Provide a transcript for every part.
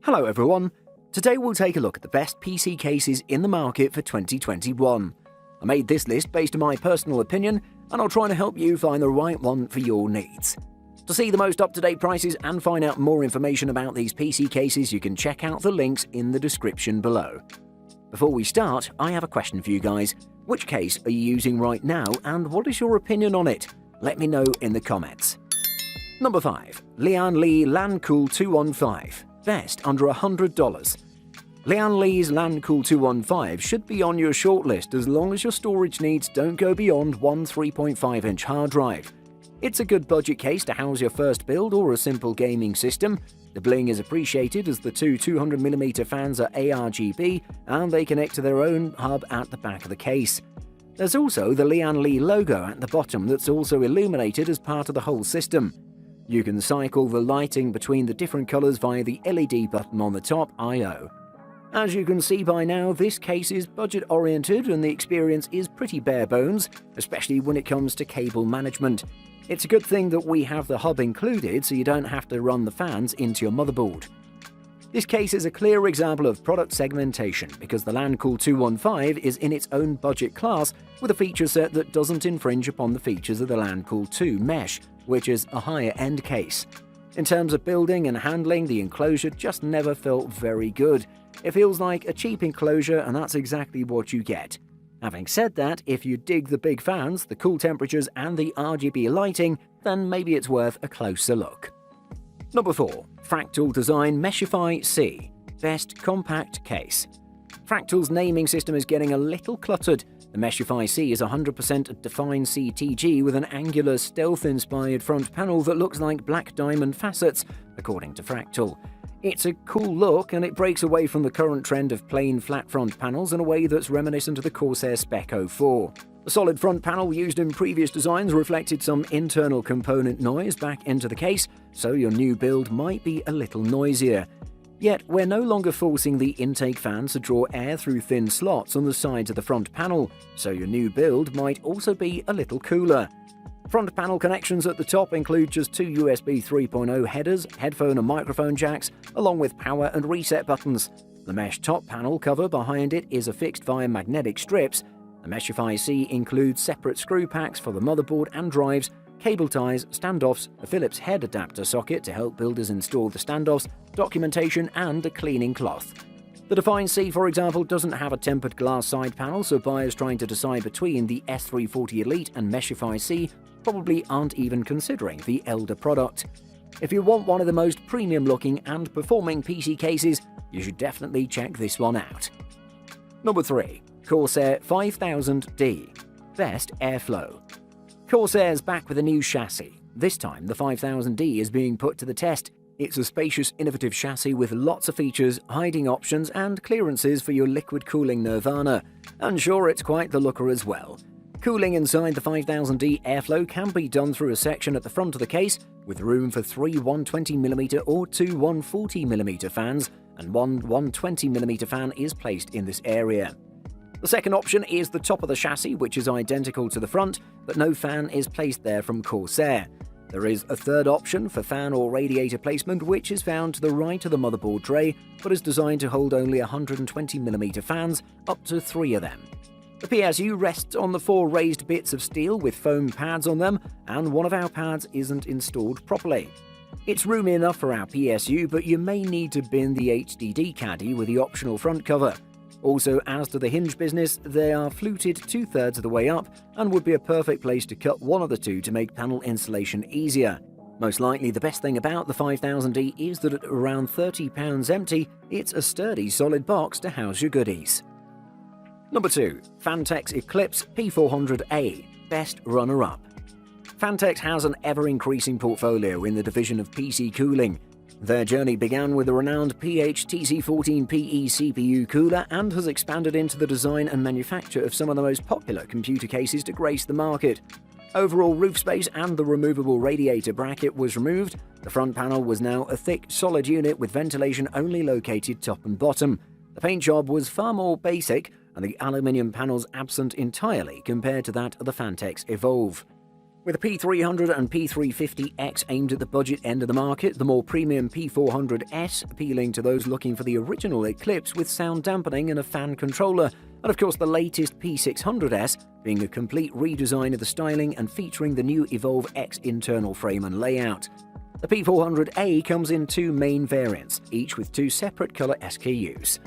Hello everyone, today we'll take a look at the best PC cases in the market for 2021. I made this list based on my personal opinion and I'll try to help you find the right one for your needs. To see the most up-to-date prices and find out more information about these PC cases, you can check out the links in the description below. Before we start, I have a question for you guys. Which case are you using right now and what is your opinion on it? Let me know in the comments. Number 5. Lian Li LANCool 215. Best under $100. Lian Li's LANCool 215 should be on your shortlist as long as your storage needs don't go beyond one 3.5-inch hard drive. It's a good budget case to house your first build or a simple gaming system. The bling is appreciated as the two 200mm fans are ARGB and they connect to their own hub at the back of the case. There's also the Lian Li logo at the bottom that's also illuminated as part of the whole system. You can cycle the lighting between the different colors via the LED button on the top I/O. As you can see by now, this case is budget-oriented and the experience is pretty bare bones, especially when it comes to cable management. It's a good thing that we have the hub included so you don't have to run the fans into your motherboard. This case is a clear example of product segmentation because the LANCool 215 is in its own budget class with a feature set that doesn't infringe upon the features of the LANCool 2 Mesh, which is a higher-end case. In terms of building and handling, the enclosure just never felt very good. It feels like a cheap enclosure and that's exactly what you get. Having said that, if you dig the big fans, the cool temperatures and the RGB lighting, then maybe it's worth a closer look. Number 4. Fractal Design Meshify C. Best Compact Case. Fractal's naming system is getting a little cluttered. The Meshify C is 100% Define CTG with an angular stealth-inspired front panel that looks like black diamond facets, according to Fractal. It's a cool look and it breaks away from the current trend of plain flat front panels in a way that's reminiscent of the Corsair Spec 04. The solid front panel used in previous designs reflected some internal component noise back into the case, so your new build might be a little noisier. Yet, we're no longer forcing the intake fans to draw air through thin slots on the sides of the front panel, so your new build might also be a little cooler. Front panel connections at the top include just two USB 3.0 headers, headphone and microphone jacks, along with power and reset buttons. The mesh top panel cover behind it is affixed via magnetic strips. The Meshify C includes separate screw packs for the motherboard and drives, cable ties, standoffs, a Phillips head adapter socket to help builders install the standoffs, documentation and a cleaning cloth. The Define C, for example, doesn't have a tempered glass side panel, so buyers trying to decide between the S340 Elite and Meshify C probably aren't even considering the Elder product. If you want one of the most premium looking and performing PC cases, you should definitely check this one out. Number 3. Corsair 5000D. Best Airflow. Corsair's back with a new chassis. This time, the 5000D is being put to the test. It's a spacious, innovative chassis with lots of features, hiding options, and clearances for your liquid cooling nirvana. And sure, it's quite the looker as well. Cooling inside the 5000D airflow can be done through a section at the front of the case, with room for 3 120mm or 2 140mm fans, and one 120mm fan is placed in this area. The second option is the top of the chassis, which is identical to the front, but no fan is placed there from Corsair. There is a third option for fan or radiator placement, which is found to the right of the motherboard tray, but is designed to hold only 120mm fans, up to 3 of them. The PSU rests on the 4 raised bits of steel with foam pads on them, and one of our pads isn't installed properly. It's roomy enough for our PSU, but you may need to bin the HDD caddy with the optional front cover. Also, as to the hinge business, they are fluted 2/3 of the way up and would be a perfect place to cut one of the two to make panel installation easier. Most likely the best thing about the 5000D is that at around £30 empty, it's a sturdy solid box to house your goodies. Number 2. Phanteks Eclipse P400A. Best runner-up. Phanteks has an ever-increasing portfolio in the division of PC cooling. Their journey began with the renowned PH-TC14PE CPU cooler and has expanded into the design and manufacture of some of the most popular computer cases to grace the market. Overall roof space and the removable radiator bracket was removed. The front panel was now a thick, solid unit with ventilation only located top and bottom. The paint job was far more basic, and the aluminium panels absent entirely compared to that of the Phanteks Evolve. With the P300 and P350X aimed at the budget end of the market, the more premium P400S appealing to those looking for the original Eclipse with sound dampening and a fan controller, and of course the latest P600S being a complete redesign of the styling and featuring the new Evolve X internal frame and layout. The P400A comes in two main variants, each with two separate color SKUs.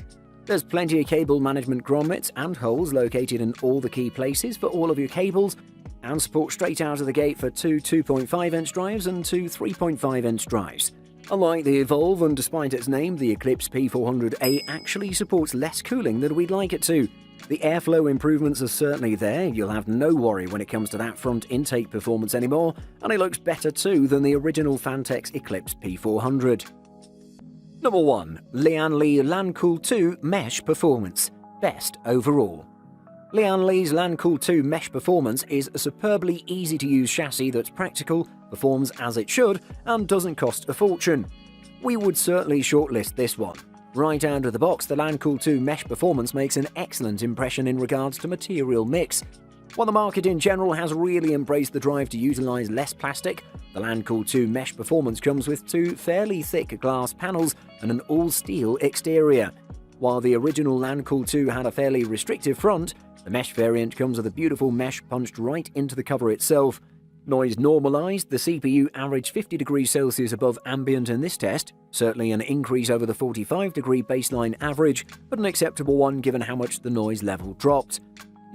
There's plenty of cable management grommets and holes located in all the key places for all of your cables, and support straight out of the gate for two 2.5-inch drives and two 3.5-inch drives. Unlike the Evolve, and despite its name, the Eclipse P400A actually supports less cooling than we'd like it to. The airflow improvements are certainly there, you'll have no worry when it comes to that front intake performance anymore, and it looks better too than the original Phanteks Eclipse P400. Number 1. Lian Li LanCool 2 Mesh Performance. Best overall. Lian Li's LanCool 2 Mesh Performance is a superbly easy-to-use chassis that's practical, performs as it should, and doesn't cost a fortune. We would certainly shortlist this one. Right out of the box, the LanCool 2 Mesh Performance makes an excellent impression in regards to material mix. While the market in general has really embraced the drive to utilize less plastic, the LanCool 2 Mesh Performance comes with two fairly thick glass panels and an all-steel exterior. While the original LanCool 2 had a fairly restrictive front, the mesh variant comes with a beautiful mesh punched right into the cover itself. Noise normalized, the CPU averaged 50 degrees Celsius above ambient in this test, certainly an increase over the 45-degree baseline average, but an acceptable one given how much the noise level dropped.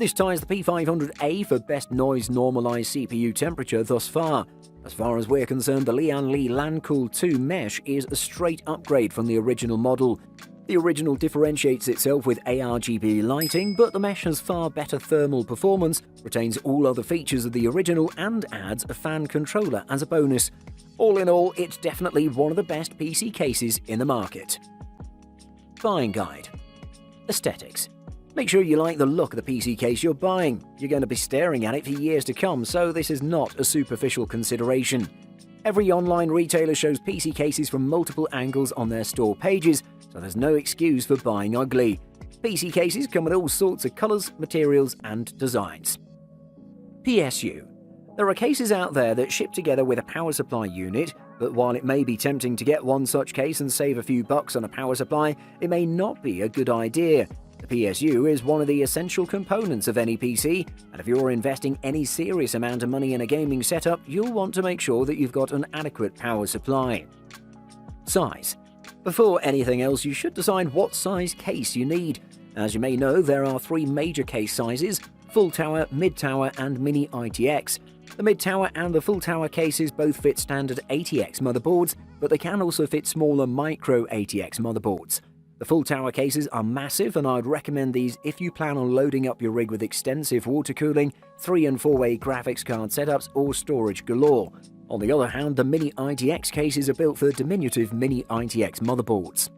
This ties the P500A for best noise normalized CPU temperature thus far. As far as we're concerned, the Lian Li LanCool 2 Mesh is a straight upgrade from the original model. The original differentiates itself with ARGB lighting, but the Mesh has far better thermal performance, retains all other features of the original, and adds a fan controller as a bonus. All in all, it's definitely one of the best PC cases in the market. Buying guide. Aesthetics. Make sure you like the look of the PC case you're buying. You're going to be staring at it for years to come, so this is not a superficial consideration. Every online retailer shows PC cases from multiple angles on their store pages, so there's no excuse for buying ugly. PC cases come with all sorts of colours, materials, and designs. PSU. There are cases out there that ship together with a power supply unit, but while it may be tempting to get one such case and save a few bucks on a power supply, it may not be a good idea. The PSU is one of the essential components of any PC, and if you're investing any serious amount of money in a gaming setup, you'll want to make sure that you've got an adequate power supply. Size. Before anything else, you should decide what size case you need. As you may know, there are three major case sizes: full tower, mid tower, and mini ITX. The mid tower and the full tower cases both fit standard ATX motherboards, but they can also fit smaller micro ATX motherboards. The full tower cases are massive, and I'd recommend these if you plan on loading up your rig with extensive water cooling, 3- and 4-way graphics card setups, or storage galore. On the other hand, the mini ITX cases are built for diminutive mini ITX motherboards.